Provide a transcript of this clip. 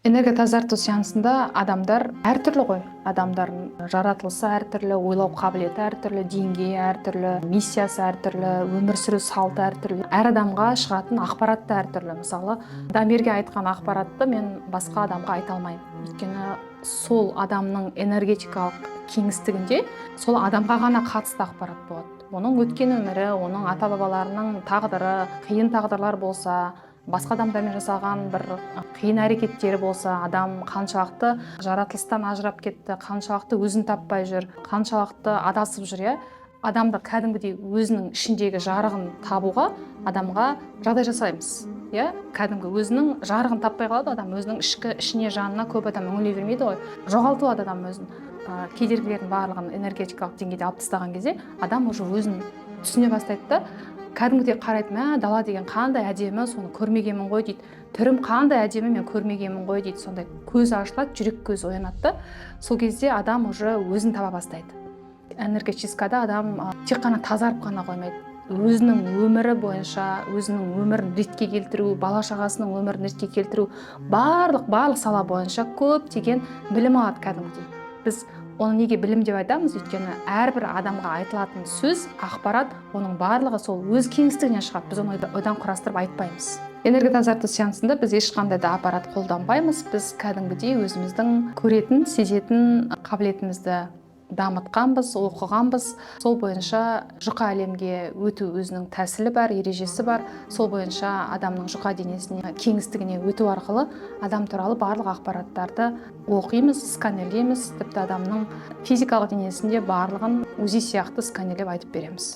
Энергия тазарту сеансында адамдар әртүрлі ғой. Адамдардың жаратылысы әртүрлі, ойлау қабілеті әртүрлі, деңгейі әртүрлі, миссиясы әртүрлі, өмір сүру салты әртүрлі. Әр адамға шығатын ақпарат та әртүрлі. Мысалы, Дамирге айтқан ақпаратты мен басқа адамға айта алмаймын. Өйткені сол адамның энергетикалық кеңістігінде сол адамға ғана қатысты ақпарат болады. Оның өткен өмірі, оның ата-бабаларының тағдыры, қиын тағдырлар болса, басқа адамдармен жасаған бір қиын әрекеттері болса, адам қаншалықты жаратылыстан ажырап кетті, қаншалықты өзін таппай жүр, қаншалықты адасып жүр, иә. Адамды кәдімгідей өзінің ішіндегі жарығын табуға адамға жағдай жасаймыз. Иә, кәдімгі өзінің жарығын таппай қалады адам, өзінің ішіне жанына көп адам үңіле бермейді ғой. Жоғалтып алады адам өзін. Кедергілердің барлығын энергетикалық деңгейде алып тастаған кезде адам уже өзін түсіне бастайды да, кәдімгідей қарайды, мә, дала деген қандай әдемі, соны көрмегенмін ғой дейді. Түрім қандай әдемі, мен көрмегенмін ғой дейді. Сондай көзі ашылады, жүрек көзі оянады да, сол кезде адам уже өзін таба бастайды. Энергетикада адам тек қана тазарып қана қоймайды. Өзінің өмірі бойынша, өзінің өмірін ретке келтіру, бала шағасының өмірін ретке келтіру, барлық сала бойынша көптеген білім алады кәдімгідей. Біз оны неге білім деп айтамыз? Өйткені әрбір адамға айтылатын сөз, ақпарат, оның барлығы сол өз кеңістігінен шығады. Біз оны одан құрастырып айтпаймыз. Энергия тазарту сеансында біз ешқандай да аппарат қолданбаймыз. Біз кәдімгідей өзіміздің көретін, сезетін қабілетімізді дамытқанбыз, оқығанбыз. Сол бойынша жұқа әлемге өту өзінің тәсілі бар, ережесі бар. Сол бойынша адамның жұқа денесіне, кеңістігіне өту арқылы адам туралы барлық ақпараттарды оқимыз, сканерлейміз. Тіпті адамның физикалық денесінде барлығын УЗИ сияқты сканерлеп айтып береміз.